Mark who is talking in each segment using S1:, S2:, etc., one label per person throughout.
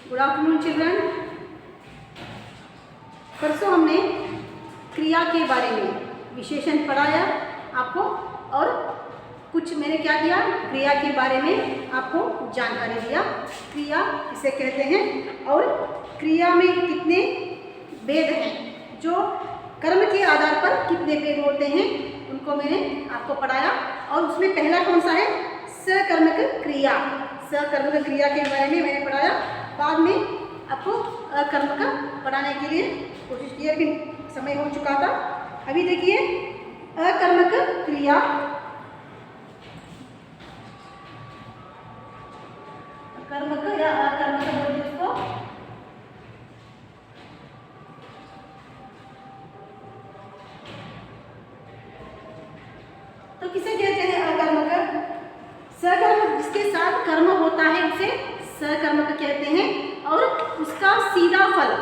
S1: Good afternoon children. परसों हमने क्रिया के बारे में विशेषण पढ़ाया आपको, और कुछ मैंने क्या किया, क्रिया के बारे में आपको जानकारी दिया। क्रिया किसे कहते हैं और क्रिया में कितने भेद हैं, जो कर्म के आधार पर कितने भेद होते हैं, उनको मैंने आपको पढ़ाया। और उसमें पहला कौन सा है, सकर्मक क्रिया। सकर्मक क्रिया के बारे में मैंने पढ़ाया। बाद में आपको अकर्मक पढ़ाने के लिए कोशिश की, लेकिन समय हो चुका था। अभी देखिए अकर्मक क्रिया। कर्मक या अकर्मक बोलते हैं उसको। तो किसे कहते हैं अकर्मक? सकर्मक, जिसके साथ कर्म होता है उसे सकर्मक कहते हैं, और उसका सीधा फल,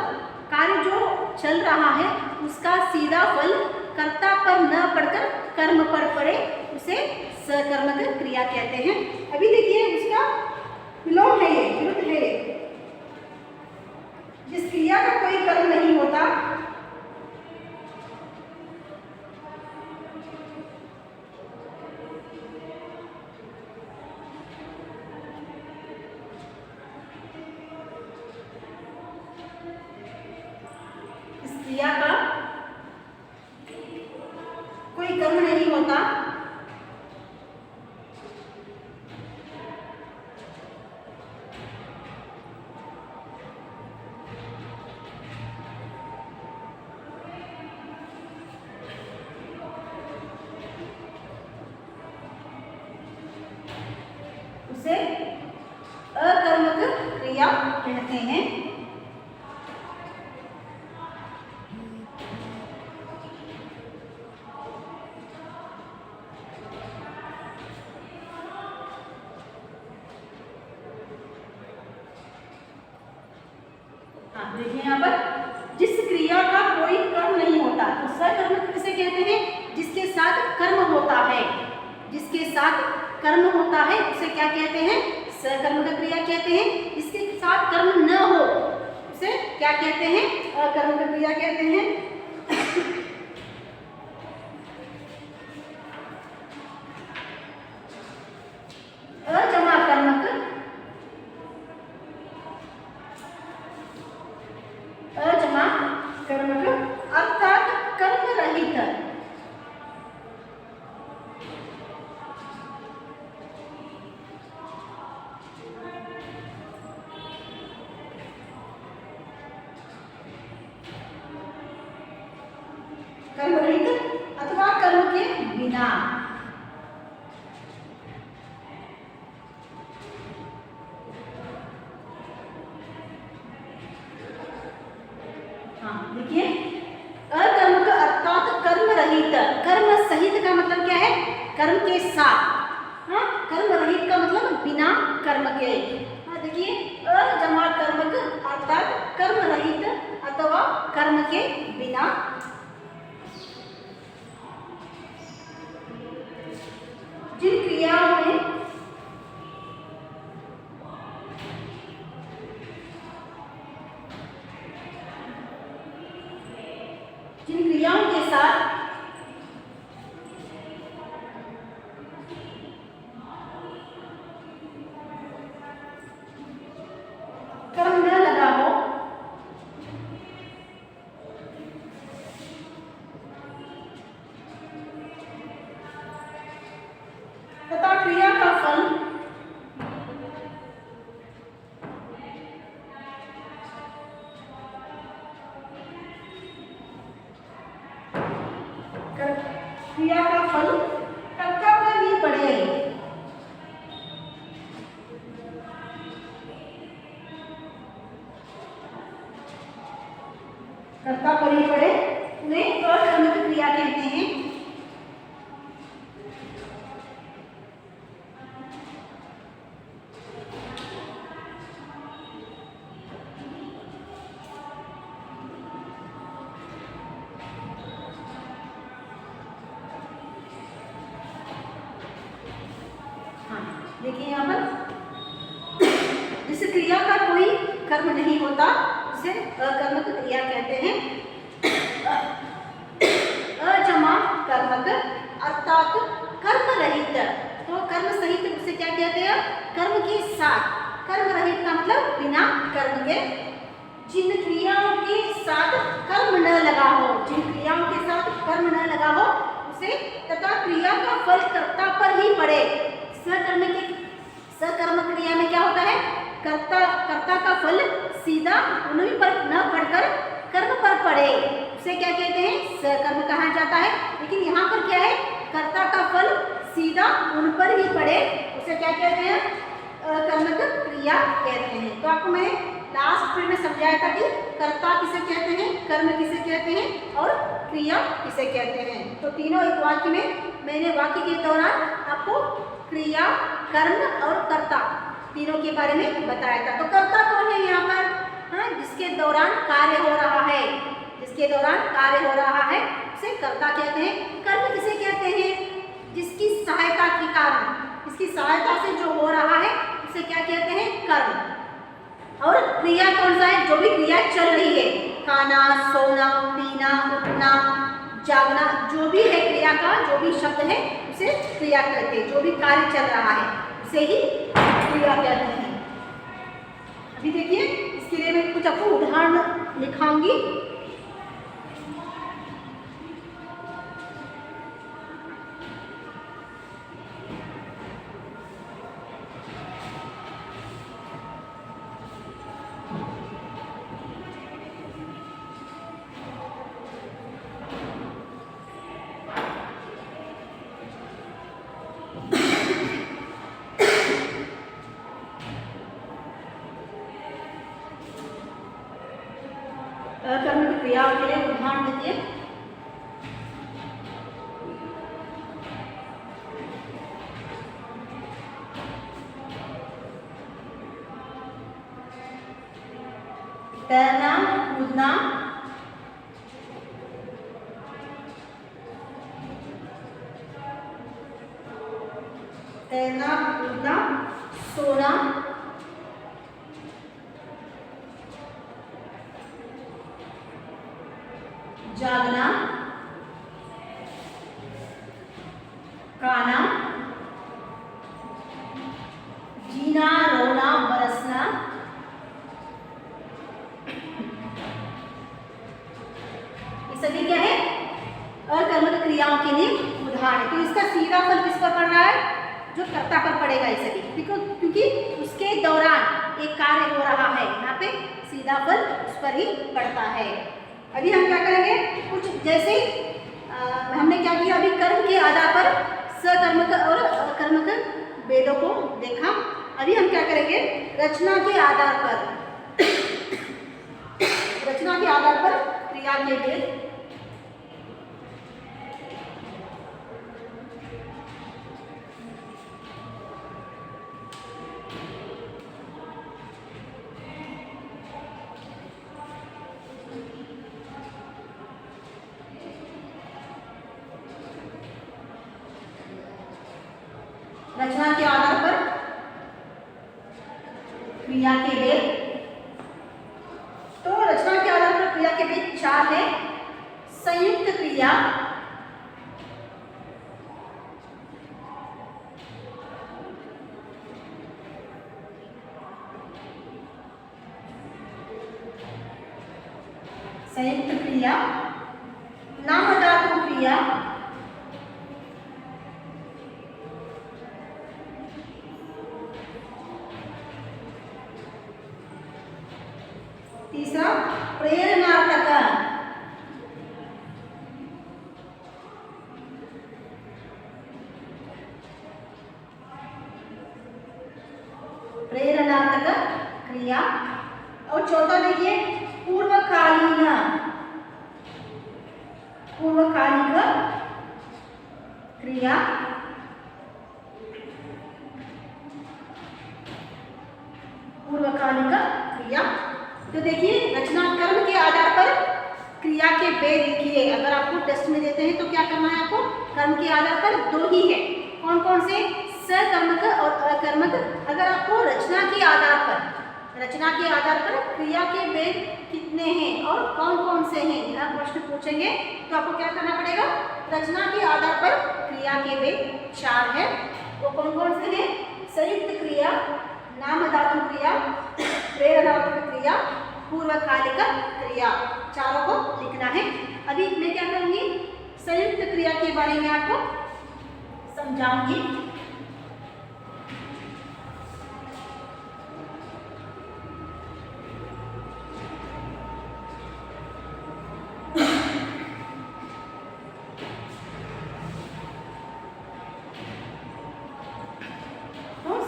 S1: कार्य जो चल रहा है उसका सीधा फल कर्ता पर न पड़कर कर्म पर पड़े, उसे सकर्मक क्रिया कहते हैं। अभी देखिए उसका विलोम है, ये विरुद्ध है। जिस क्रिया का कोई कर्म नहीं होता, इस क्रिया का कोई कर्म नहीं होता, उसे अकर्मक क्रिया कहते हैं। हाँ देखिए यहाँ पर, जिस क्रिया का कोई कर्म नहीं होता, तो सकर्मक किसे कहते हैं? जिसके साथ कर्म होता है। जिसके साथ कर्म होता है उसे क्या कहते हैं? सकर्मक क्रिया कहते हैं। जिसके साथ कर्म न हो उसे क्या कहते हैं? अकर्मक क्रिया कहते हैं। अजमा कर्मक, अजमा कर्मक अर्थात कर्म रहित, कर्म रहित अथवा कर्म के बिना। हाँ देखिए, अकर्मक अर्थात कर्म रहित। कर्म सहित का मतलब क्या है? कर्म के साथ। हाँ, कर्म रहित का मतलब बिना कर्म के। हाँ देखिए, अजमा कर्मक अर्थात कर्म रहित अथवा कर्म के बिना। जिन क्रियाओं में के साथ कर्म न लगा हो, तथा क्रिया का फल क्रिया का फल कर्ता पर ही पड़े। कर्ता पर ही पड़े, उन्हें अकर्मक क्रिया कहते हैं। देखिए यहाँ पर, जिस क्रिया का कोई कर्म नहीं होता उसे अकर्मक क्रिया कहते हैं। अजमा कर्मक अर्थात कर्म रहित, तो कर्म सहित उसे क्या कहते हैं? कर्म के साथ। कर्म रहित का मतलब बिना कर्म के, जिन क्रियाओं के साथ कर्म न लगा हो, जिन क्रियाओं के साथ कर्म न लगा हो उसे, तथा क्रिया का फल कर्ता पर ही पड़े। सकर्म क्रिया में क्या होता है? कर्ता का फल सीधा उन्हीं पर न पड़कर कर्म पर पड़े, उसे क्या कहते हैं? सकर्म कहा जाता है। लेकिन यहाँ पर क्या है? कर्ता का फल सीधा उन पर ही पड़े, उसे क्या कहते हैं? कर्मक क्रिया कहते हैं। तो आपको मैं लास्ट में समझाया था कि कर्ता किसे कहते हैं, कर्म किसे कहते हैं और क्रिया किसे कहते हैं। तो तीनों एक वाक्य में मैंने वाक्य के दौरान आपको क्रिया, कर्म और कर्ता तीनों के बारे में बताया था। तो कर्ता कौन है यहाँ पर? हाँ, जिसके दौरान कार्य हो रहा है, जिसके दौरान कार्य हो रहा है उसे कर्ता कहते हैं। कर्म किसे कहते हैं? जिसकी सहायता के कारण, इसकी सहायता से जो हो रहा है उसे क्या कहते हैं? कर्म। और क्रिया कौन सा है? जो भी क्रिया चल रही है, खाना, सोना, पीना, उठना, जागना, जो भी है क्रिया का जो भी शब्द है उसे क्रिया कहते हैं। जो भी कार्य चल रहा है उसे ही क्रिया कहते हैं। अभी देखिए, इसके लिए मैं कुछ आपको उदाहरण लिखाऊंगी। कर्म की क्रियाओं के लिए उदाहरण देखिए। तैरना, कूदना, तैरना, कूदना, सोना, जागना, खाना, जीना, रोना, बरसना, ये सभी क्या है? अकर्मक क्रियाओं के लिए उदाहरण। तो इसका सीधा फल किस पर पड़ रहा है? जो कर्ता पर पड़ेगा ये सभी, क्योंकि उसके दौरान एक कार्य हो रहा है, यहाँ पे सीधा फल उस पर ही पड़ता है। अभी हम क्या करेंगे? कुछ जैसे हमने क्या किया? अभी कर्म के आधार पर सकर्मक और अकर्मक वेदों को देखा। अभी हम क्या करेंगे? रचना के आधार पर रचना के आधार पर क्रिया के वेद। रचना के आधार पर क्रिया के वेद। तो रचना के आधार पर क्रिया के वेद 4 है। संयुक्त क्रिया, संयुक्त क्रिया, नामधातु क्रिया, तीसरा प्रेरणार्थक, प्रेरणार्थक क्रिया। और चौथा देखिए पूर्वकालीन, पूर्वकालिक क्रिया। पूर्वकालिक क्रिया। तो देखिए, रचना कर्म के आधार पर क्रिया के वेद लिखिए। अगर आपको टेस्ट में देते हैं तो क्या करना है आपको? कर्म के आधार पर 2 ही है। कौन कौन से? सकर्मक और अकर्मक। अगर आपको रचना के आधार पर रचना के आधार पर क्रिया के वेग कितने हैं और कौन कौन से हैं, यह प्रश्न पूछेंगे तो आपको क्या करना पड़ेगा। रचना के आधार पर क्रिया के वेग 4 है, वो कौन कौन से हैं। संयुक्त क्रिया, नामधातु क्रिया, प्रेरणात्मक क्रिया, पूर्वकालिक क्रिया, चारों को लिखना है। अभी मैं क्या करूँगी, संयुक्त क्रिया के बारे में आपको समझाऊंगी।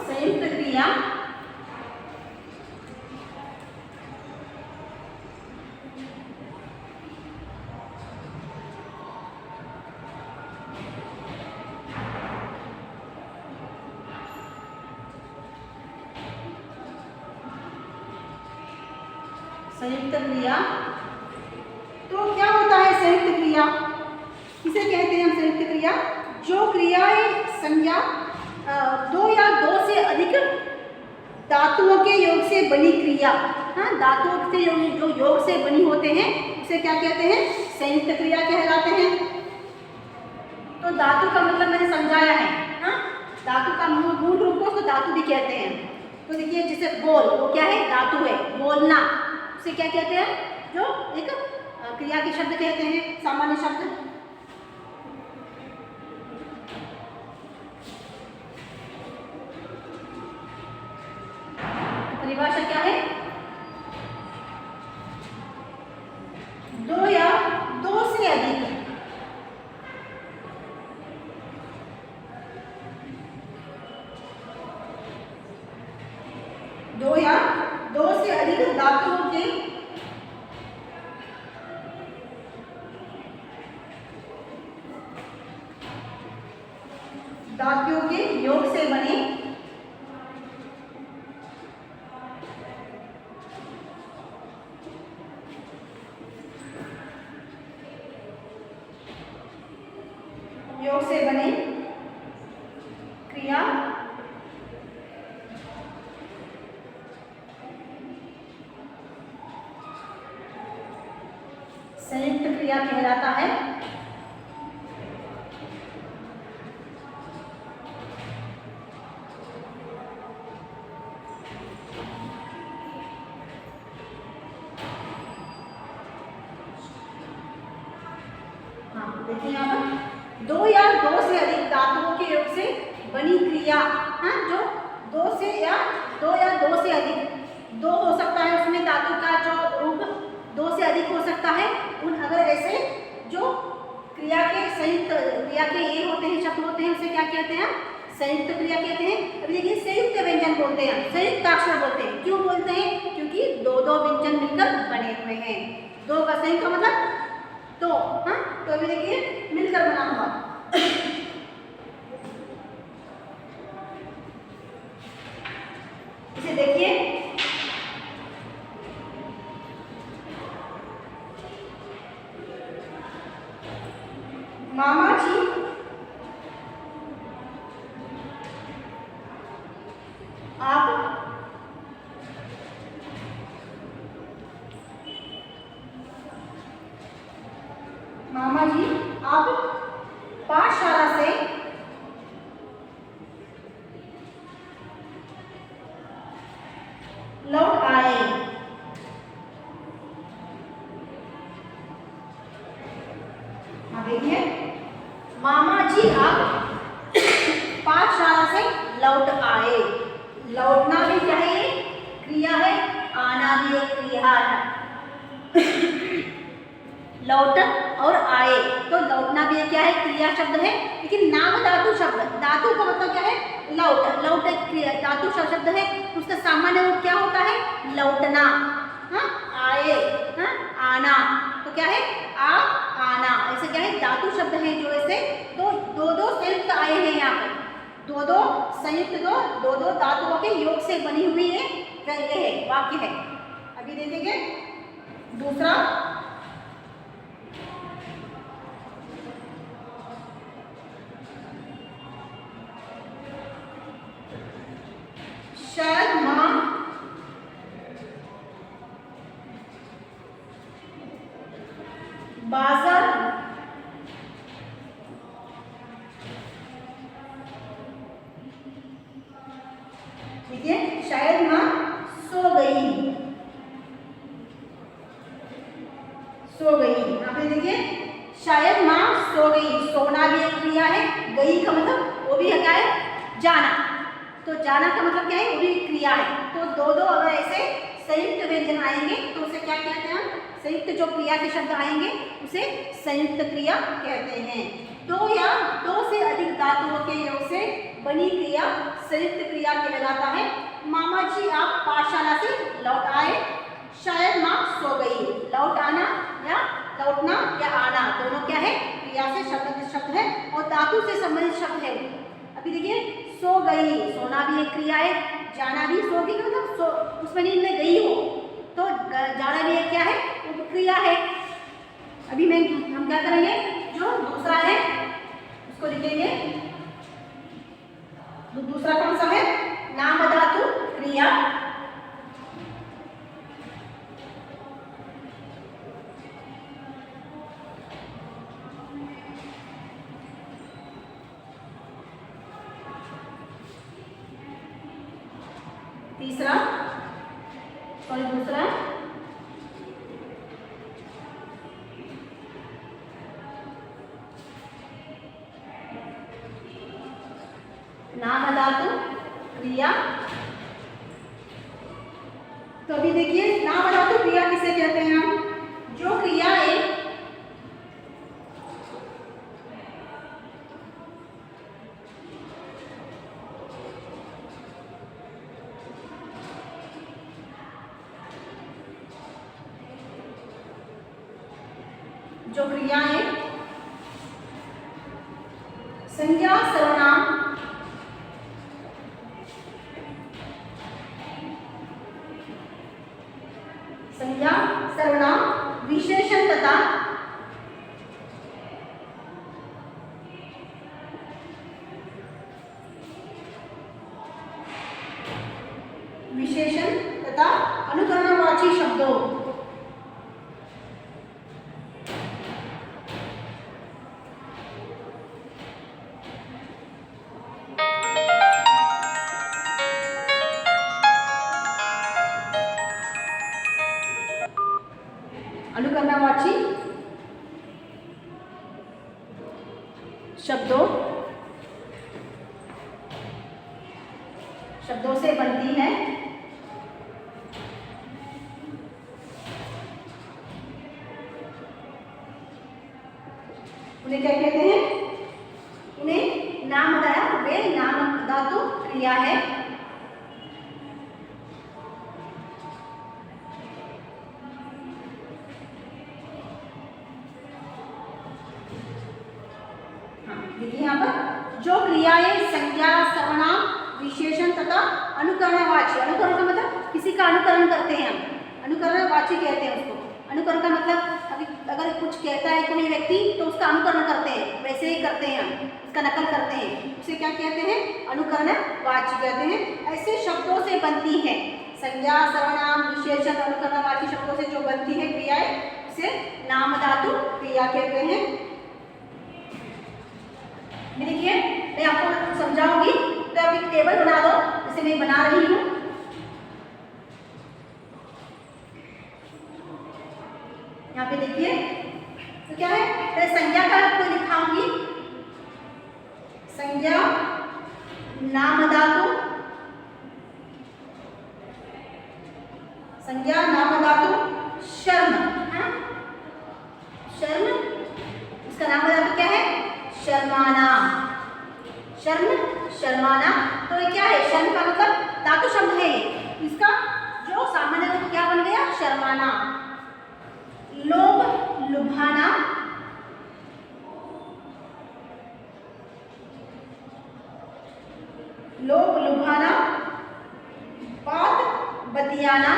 S1: संयुक्त क्रिया संयुक्त क्रिया तो क्या होता है संयुक्त क्रिया, किसे कहते हैं हम संयुक्त क्रिया। जो क्रियाएं संज्ञा दो या दो से अधिक धातुओं के योग से बनी क्रिया, हाँ, धातुओं के जो योग से बनी होते हैं उसे क्या कहते हैं, संयुक्त क्रिया कहलाते हैं। तो धातु का मतलब मैंने समझाया है, हाँ, धातु का मूल रूप को उसको धातु भी कहते हैं। तो देखिए जैसे बोल, वो क्या है, धातु है, बोलना उसे क्या कहते हैं, जो एक क्रिया के शब्द कहते हैं, सामान्य शब्द। परिभाषा क्या है, दो या दो से अधिक धातुओं के योग से बने क्रिया संयुक्त क्रिया कहलाता है। देखिए यहाँ पर दो या दो से अधिक धातुओं के योग से बनी क्रिया, हाँ, जो दो या दो से अधिक, दो हो सकता है उसमें धातु का जो रूप दो से अधिक हो सकता है। उन अगर ऐसे जो क्रिया के संयुक्त क्रिया के ये होते हैं, शब्द होते हैं, उसे क्या कहते हैं, संयुक्त क्रिया कहते हैं। अभी देखिए संयुक्त व्यंजन बोलते हैं, संयुक्त अक्षर बोलते हैं। क्यों बोलते हैं, क्योंकि दो दो व्यंजन मिलकर बने हुए हैं। दो का संयुक्त का मतलब दो, हाँ, तो अभी देखिए मिलकर बना हुआ। इसे देखिए मामा जी आप पाठशाला से लौट आए। देखिए मामा जी आप पाठशाला से लौट आए। लौटना भी क्या है, क्रिया है, आना भी एक क्रिया है। लौट और आए, तो लौटना भी क्या है, क्रिया शब्द है, लेकिन नाम धातु शब्द, धातु का मतलब क्या है, लौट। लौट एक क्रिया धातु शब्द है, उसका सामान्य रूप क्या होता है, लौटना, हाँ, आए, हाँ, आना, तो क्या है, आना। ऐसे क्या है, धातु शब्द है जो ऐसे दो संयुक्त आए हैं, यहाँ पर दो संयुक्त दो धातुओं के योग से बनी हुई है, ये है वाक्य है। अभी देखेंगे दूसरा, शर्मा बाजार, ठीक है। शायद माँ सो गई, सो गई। यहाँ पे देखिए शायद माँ सो गई, सोना भी एक क्रिया है, गई का मतलब वो भी क्या है, जाना। तो जाना का मतलब क्या है, वो भी क्रिया है। तो दो दो अगर ऐसे संयुक्त व्यंजन आएंगे तो उसे क्या कहते हैं, संयुक्त जो क्रिया के शब्द आएंगे उसे संयुक्त क्रिया कहते हैं। दो या दो से अधिक धातुओं के योग से बनी क्रिया संयुक्त क्रिया कहलाता है। मामा जी आप पाठशाला से लौट आए, शायद माँ सो गई। लौट आना या लौटना या आना दोनों क्या है, क्रिया से शब्द है और धातु से संबंधित शब्द है। अभी देखिए सो गई, सोना भी एक क्रिया है, जाना भी, सो गई मतलब सो उसमें नींद में गई हो, तो जाना भी एक क्या है, वो क्रिया है। अभी हम क्या करेंगे, जो दूसरा है उसको लिखेंगे। दूसरा कौन सा है, नाम धातु क्रिया। तीसरा दूसरा नाम धातु क्रिया। तो अभी देखिए नाम धातु क्रिया किसे कहते हैं हम, जो क्रियाएं संज्ञा सर्वनाम संज्ञा सर्वनाम विशेषण तथा अनुकरणवाची शब्दों अनुकरणवाची शब्दों से बनती है। उन्हें क्या कहते हैं, उन्हें नाम बताया, वे नाम धातु क्रिया है। देखिए यहाँ पर जो क्रियाएं संज्ञा सर्वनाम विशेषण तथा अनुकरणवाची, अनुकरण का मतलब किसी का अनुकरण करते हैं हम, अनुकरणवाची कहते हैं उसको। अनुकरण का मतलब अभी अगर कुछ कहता है कोई व्यक्ति तो उसका अनुकरण करते हैं, वैसे ही करते हैं हम, उसका नकल करते हैं, उसे क्या कहते हैं, अनुकरणवाची कहते हैं। ऐसे शब्दों से बनती है संज्ञा सर्वनाम विशेषण अनुकरणवाची शब्दों से जो बनती है क्रियाएं उसे नाम धातु क्रिया कहते हैं। देखिए मैं आपको समझाऊंगी, तो आप एक टेबल बना दो, जैसे मैं बना रही हूँ। यहाँ पे देखिए तो क्या है, मैं संज्ञा का आपको दिखाऊंगी। संज्ञा नाम धातु, संज्ञा नाम धातु शर्म, है शर्म, इसका नाम धातु क्या है, शर्माना, शर्म शर्माना। तो ये क्या है, शर्म का मतलब धातु शब्द है, इसका जो सामान्य रूप क्या बन गया, शर्माना। लोभ लुभाना, लोभ लुभाना, बात बतियाना,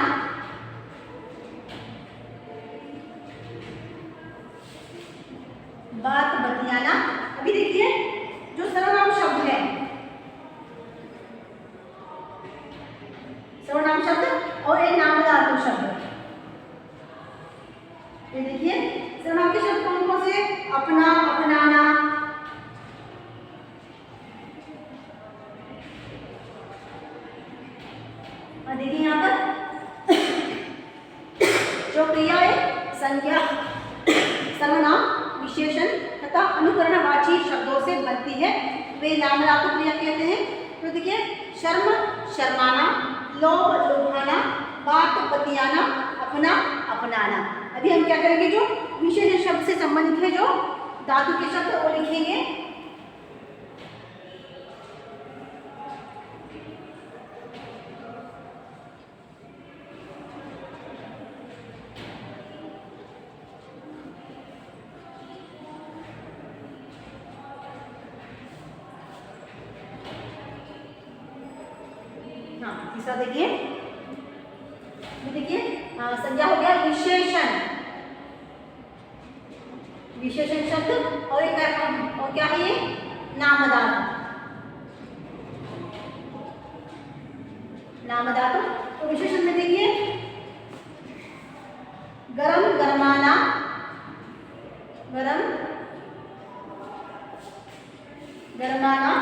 S1: बात बतियाना। अभी देखिए जो सर्वनाम शब्द है, सर्वनाम शब्द और एक नाम धातु शब्द, ये देखिए सर्वनाम के शब्द कौन कौन से? अपना, अपनाना। देखिए यहाँ पर जो क्रिया है संज्ञा, सर्वनाम, विशेषण तथा अनुकरणवाची शब्दों से बनती है, वे नाम धातु क्रिया कहते हैं। तो देखिए शर्म, शर्माना, लोभ, लोभाना, बात, बतियाना, अपना, अपनाना। अभी हम क्या करेंगे, जो विशेषण शब्द से संबंधित है जो धातु के शब्द वो लिखेंगे। तीसरा देखिए, संज्ञा हो गया विशेषण, विशेषण शब्द, और एक और क्या है ये? नाम धातु, नाम धातु। तो विशेषण में देखिए गरम, गरमाना, गरम, गरमाना,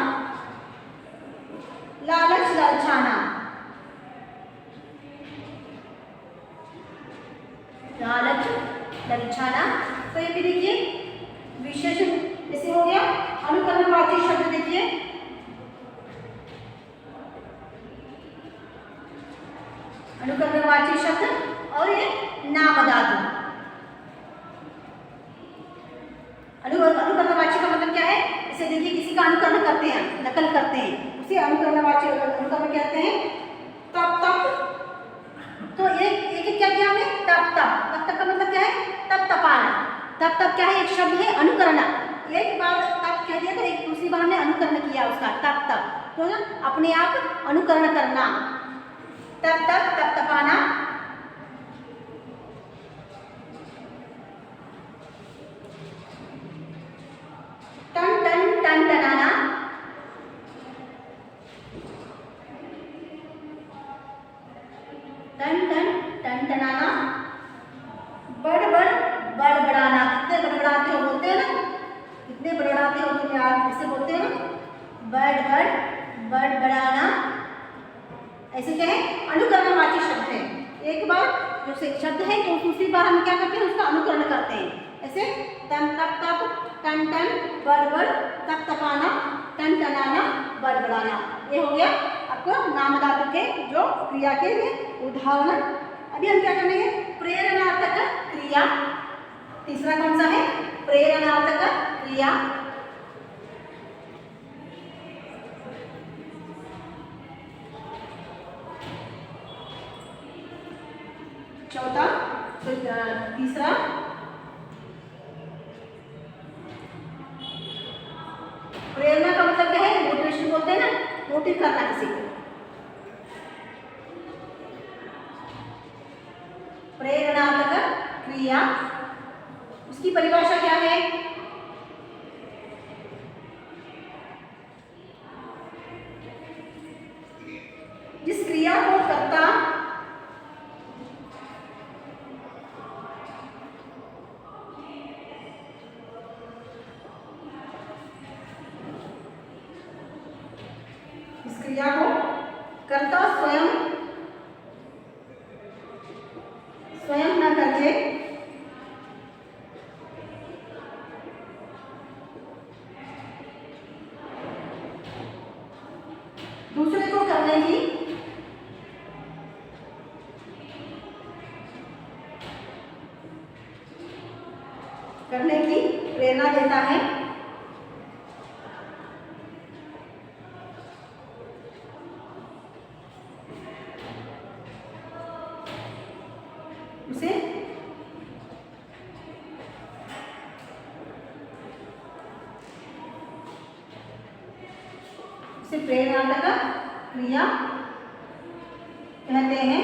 S1: लालच, लालचाना, लालच, लालचाना। तो ये भी देखिए विशेषण जैसे हो गया। अनुकरणवाची शब्द देखिए, अनुकरणवाची शब्द और ये नाम धातु। अनुकरणवाची का मतलब क्या है? इसे देखिए किसी का अनुकरण करते हैं, नकल करते हैं, उसे अनुकरणवाची अनुकरण कहते हैं। तप, तप, तो एक क्या किया हमने? तप, तप। तप, तप का मतलब क्या है? तप, तपाना। तप, तप क्या है? एक शब्द है अनुकरण। एक बार तप कह दिया तो एक दूसरी बार हमने अनुकरण किया उसका, तप, तप। तो ना अपने आप अनुकरण करना, तप, तप, तप, तपाना। टन, टन, टन, टनाना, टन, टन, टन, टनाना। बड़, बड़, बड़बड़ाना। कितने बड़बड़ाते हो, बोलते हैं ना, कितने बड़बड़ाते हो तुम यार, ऐसे बोलते हो ना, बड़, बड़, बड़बड़ाना। ऐसे क्या है? अनुकरणवाची शब्द है। एक बार जो शब्द है तो दूसरी बार हम क्या करते हैं? उसका अनुकरण करते हैं। ऐसे तन, तप, तप, टन, टन, बड़, बड़, तप, तपाना, टन, टनाना, बड़बड़ाना। ये हो गया आपको नाम धातु के जो क्रिया के लिए उदाहरण। अभी हम क्या करेंगे? प्रेरणार्थक क्रिया। तीसरा कौन सा है? प्रेरणार्थक क्रिया। चौथा, तीसरा प्रेरणा का मतलब क्या है? मोटिवेशन बोलते हैं ना, मोटिव करना किसी को। प्रेरणात्मक क्रिया, उसकी परिभाषा क्या है? जिस क्रिया को कर्ता क्रिया को कर्ता स्वयं न करके दूसरे को करने की प्रेरणा देता है। उसे प्रेरणात्मक क्रिया कहते हैं।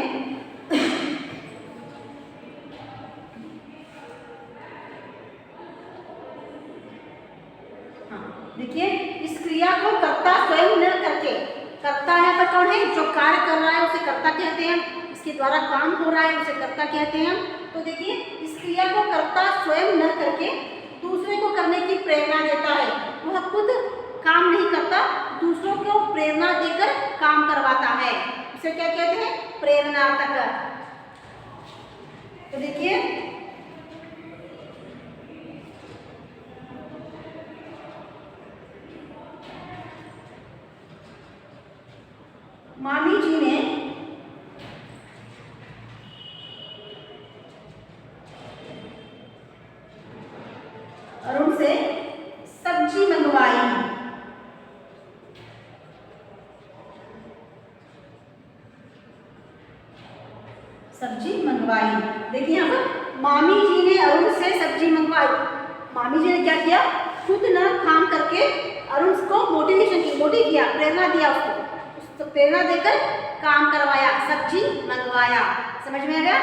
S1: देखिए इस क्रिया को कर्ता स्वयं न करके, कर्ता यहाँ पर कौन है? जो कार्य कर रहा है उसे कर्ता कहते हैं। इसके जिसके द्वारा काम हो रहा है उसे कर्ता कहते हैं हम। तो देखिए इस क्रिया को कर्ता स्वयं न करके दूसरे को करने की प्रेरणा देता है, वह खुद काम नहीं करता, दूसरों को प्रेरणा देकर काम करवाता है, उसे क्या कहते हैं? प्रेरणार्थक। तो देखिए मामी जी ने अरुण से सब्जी मंगवाई। सब्जी मंगवाई। देखिए यहाँ पर मामी जी ने अरुण से सब्जी मंगवाई। मामी जी ने क्या किया? खुद न काम करके अरुण को मोटिव किया, प्रेरणा दिया उसको प्रेरणा देकर काम करवाया, सब्जी मंगवाया। समझ में आ गया?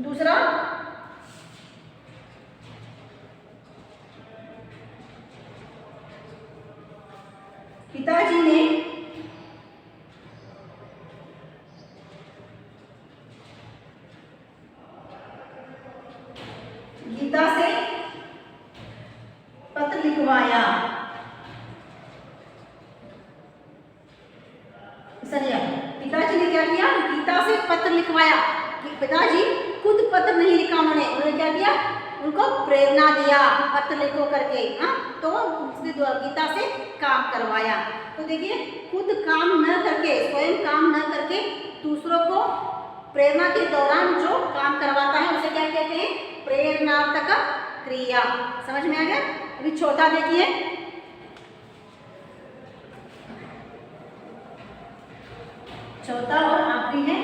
S1: दूसरा, पिताजी ने गीता से पत्र लिखवाया। पिताजी ने क्या किया? गीता से पत्र लिखवाया। पिताजी खुद पत्र नहीं लिखा, उन्होंने क्या किया? उनको प्रेरणा दिया पत्र लिखो करके। हाँ, तो उसने गीता से काम करवाया। तो देखिए खुद काम न करके, स्वयं काम न करके दूसरों को प्रेरणा के दौरान जो काम करवाता है उसे क्या कहते हैं? प्रेरणार्थक क्रिया। समझ में आ गया? अभी चौथा देखिए, चौथा और आखिरी है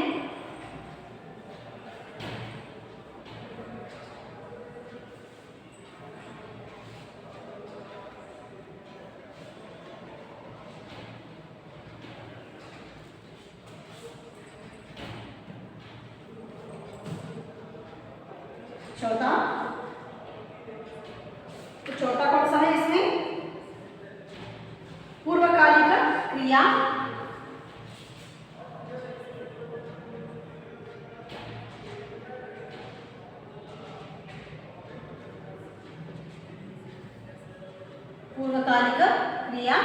S1: चौथा। तो चौथा कौन सा है इसमें? पूर्वकालिक क्रिया। पूर्वकालिक क्रिया,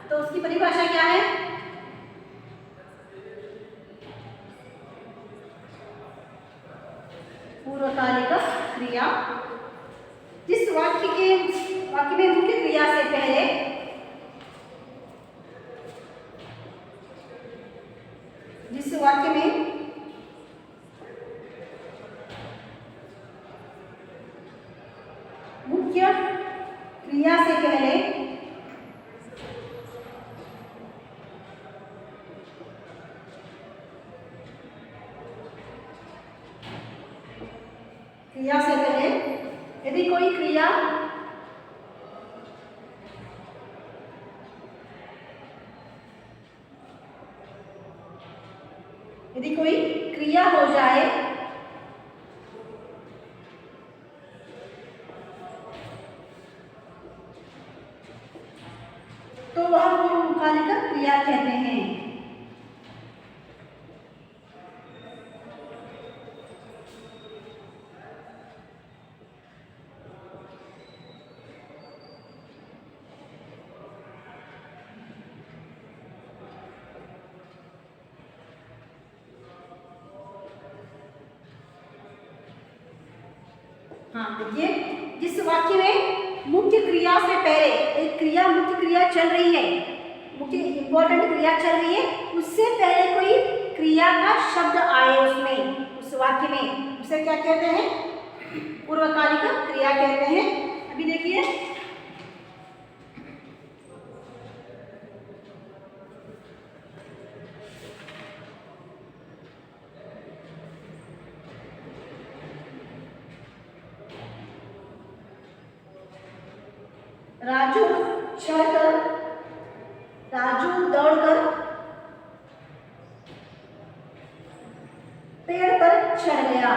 S1: तो उसकी परिभाषा क्या है? पूर्वकालिक क्रिया जिस वाक्य में मुख्य क्रिया से पहले जिस वाक्य में मुख्य क्रिया से पहले यदि कोई क्रिया हो जाए तो वह पूर्वकालिक क्रिया कहते हैं। हाँ देखिए, जिस वाक्य में मुख्य क्रिया से पहले एक क्रिया मुख्य क्रिया चल रही है, मुख्य इंपॉर्टेंट क्रिया चल रही है, उससे पहले कोई क्रिया का शब्द आए उसमें, उस वाक्य में, उसे क्या कहते हैं? पूर्वकालिक क्रिया कहते हैं। अभी देखिए राजू दौड़कर पेड़ पर चढ़ गया।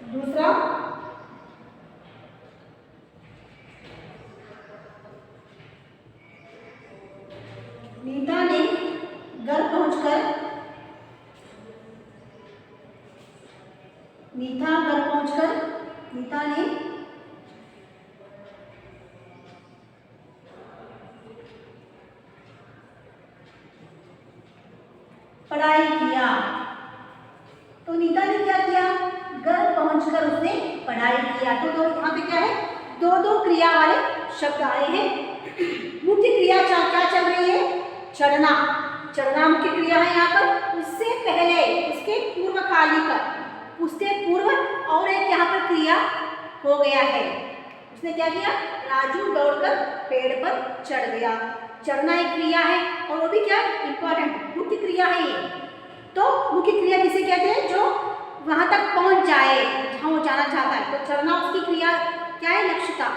S1: दूसरा, घर पहुंचकर, नीता घर पहुंचकर, नीता ने पढ़ाई किया। तो नीता ने क्या किया, घर पहुंचकर उसने पढ़ाई किया। तो यहाँ पे क्या है, दो दो क्रिया वाले शब्द आए हैं। मुख्य क्रिया क्या चल रही है, चढ़ना, चढ़ना मुख्य क्रिया है यहाँ पर। उससे पहले, उसके पूर्वकालिक, उससे पूर्व और एक यहाँ पर क्रिया हो गया है। उसने क्या किया, राजू दौड़कर पेड़ पर चढ़ गया। चढ़ना एक क्रिया है और वो भी क्या इंपॉर्टेंट मुख्य क्रिया है ये। तो मुख्य क्रिया किसे कहते हैं, जो वहां तक पहुंच जाए जहां वो जाना चाहता है। तो चढ़ना उसकी क्रिया क्या है, लक्ष्य था,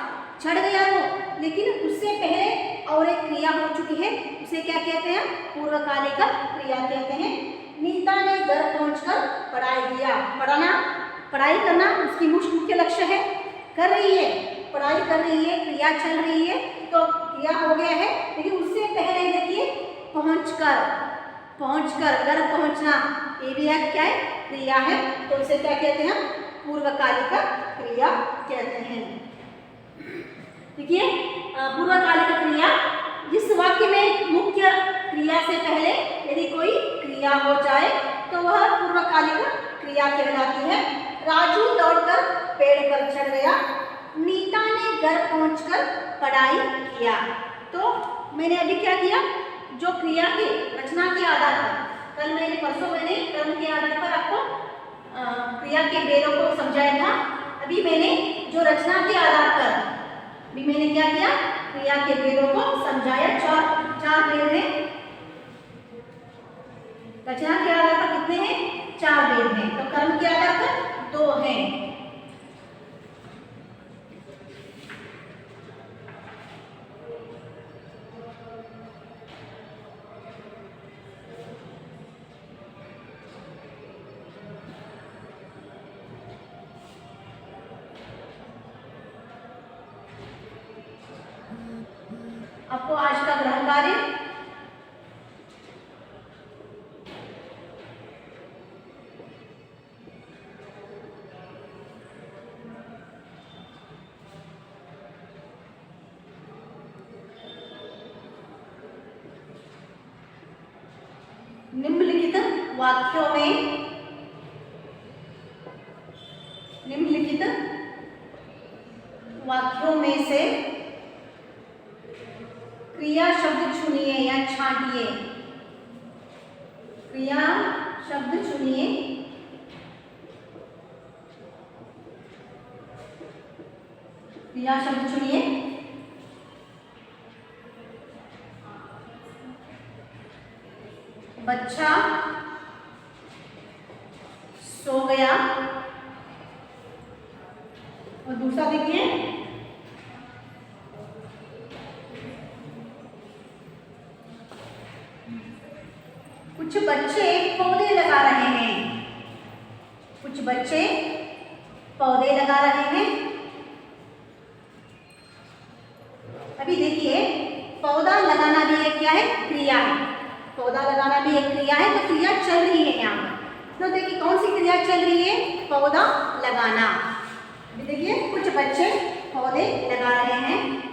S1: चढ़ गया वो। लेकिन उससे पहले और एक क्रिया हो चुकी है, उसे क्या कहते हैं, पूर्वकालिक क्रिया कहते हैं। नीता ने घर पहुंचकर पढ़ाई किया। पढ़ना, पढ़ाई करना उसकी मुख्य लक्ष्य है, कर रही है, पढ़ाई कर रही है, क्रिया चल रही है, तो क्रिया हो गया है। लेकिन उससे पहले देखिए पहुंचकर, पहुंचकर, घर पहुंचना, ये भी एक क्या है, क्रिया है। तो उसे क्या कहते हैं, पूर्वकालिक क्रिया कहते हैं। देखिए पूर्वकालिक क्रिया, जिस वाक्य में मुख्य क्रिया से पहले यदि कोई क्रिया हो जाए तो वह पूर्वकालिक क्रिया कहलाती है। राजू दौड़कर पेड़ पर चढ़ गया। नीता ने घर पहुंचकर पढ़ाई किया। तो मैंने अभी क्या किया, जो क्रिया की रचना के आधार पर, कल मैंने परसों मैंने कर्म के आधार पर आपको क्रिया के भेदों को समझाया था। अभी मैंने जो रचना के आधार पर, अभी मैंने क्या किया, क्रिया के भेदों को समझाया। चार भेद हैं। रचना के आधार पर कितने हैं, 4 भेद हैं। तो कर्म के आधार पर 2 हैं। आपको आज का ग्रह कार्य, निम्नलिखित वाक्यों में, निम्नलिखित वाक्यों में से क्रिया शब्द चुनिए या छांटिए। क्रिया शब्द चुनिए, क्रिया शब्द चुनिए। बच्चा सो गया। और दूसरा देखिए, कुछ बच्चे पौधे लगा रहे हैं। कुछ बच्चे पौधे लगा रहे हैं। अभी देखिए, पौधा लगाना भी एक क्या है, क्रिया है। पौधा लगाना भी एक क्रिया है। तो क्रिया चल रही है यहाँ पर। तो देखिए कौन सी क्रिया चल रही है, पौधा लगाना। अभी देखिए, कुछ बच्चे पौधे लगा रहे हैं।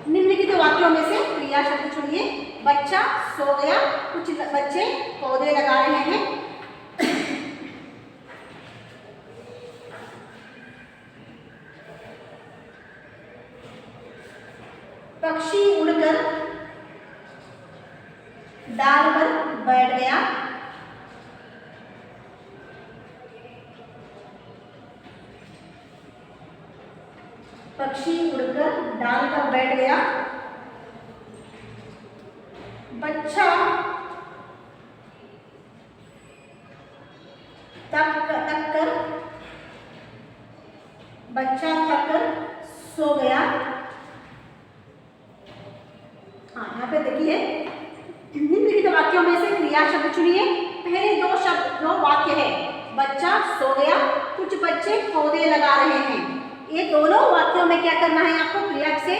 S1: निम्नलिखित वाक्यों में से क्रिया शब्द चुनिए। बच्चा सो गया, कुछ बच्चे पौधे लगा रहे हैं। पक्षी उड़कर डाल पर बैठ गया। पक्षी उड़कर डाल पर बैठ गया। बच्चा थक कर सो गया। हाँ, यहाँ पे देखिए, निम्नलिखित वाक्यों में से क्रिया शब्द चुनिए। पहले 2 शब्द, 2 वाक्य है, बच्चा सो गया, कुछ बच्चे पौधे लगा रहे हैं। ये दोनों वाक्यों में क्या करना है आपको, क्रिया से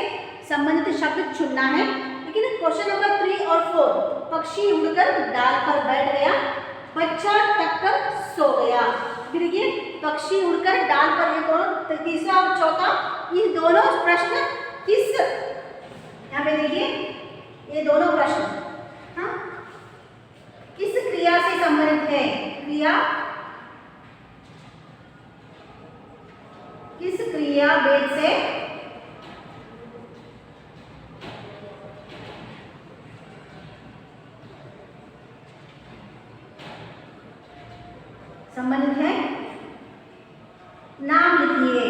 S1: संबंधित शब्द चुनना है। लेकिन क्वेश्चन नंबर 3 और 4, पक्षी उड़कर डाल पर बैठ गया, बच्चा टक्कर सो गया। फिर देखिए पक्षी उड़कर डाल पर, ये दोनों तीसरा और चौथा, ये दोनों प्रश्न किस, यहाँ पे देखिए ये दोनों प्रश्न हाँ किस क्रिया से संबंधित है। क्रिया किस क्रिया भेद से संबंधित है, नाम लिखिए।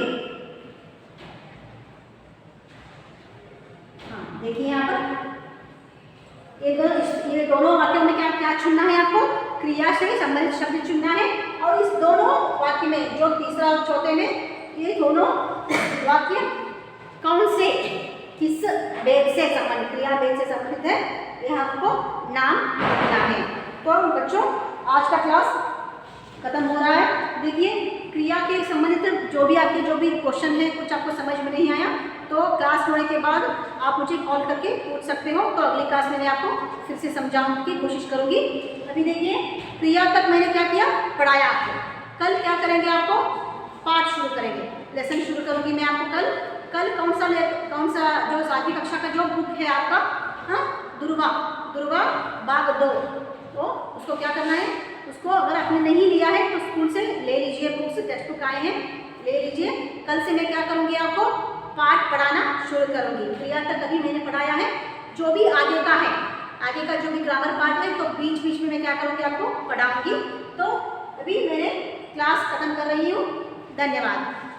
S1: हाँ देखिए यहाँ पर ये दोनों वाक्यों में क्या क्या चुनना है आपको, क्रिया से संबंधित शब्द चुनना है। और इस दोनों वाक्य में जो तीसरा और चौथे में, ये दोनों वाक्य कौन से किस भेद से संबंधित, क्रिया भेद से संबंधित है, यह आपको नाम लिखना है। तो बच्चों आज का क्लास खत्म हो रहा है। देखिए क्रिया के संबंधित जो भी क्वेश्चन है, कुछ आपको समझ में नहीं आया तो क्लास होने के बाद आप मुझे कॉल करके पूछ सकते हो, तो अगली क्लास में मैं आपको फिर से समझाने की कोशिश करूंगी। अभी देखिए क्रिया तक मैंने क्या किया, पढ़ाया आपको। कल क्या करेंगे, आपको पाठ शुरू करेंगे, लेसन शुरू करूंगी मैं आपको कल कौन सा जो 7वीं कक्षा का जो बुक है आपका, हाँ दुर्वा भाग 2, तो उसको क्या करना है, उसको अगर आपने नहीं लिया है तो स्कूल से ले लीजिए, बुक से टेक्स्ट बुक आए हैं ले लीजिए। कल से मैं क्या करूँगी, आपको पाठ पढ़ाना शुरू करूँगी। क्रिया तक अभी मैंने पढ़ाया है, जो भी आगे का है, आगे का जो भी ग्रामर पार्ट है, तो बीच बीच में मैं क्या करूँगी, आपको पढ़ाऊँगी। तो अभी मैंने क्लास खत्म कर रही हूँ। धन्यवाद।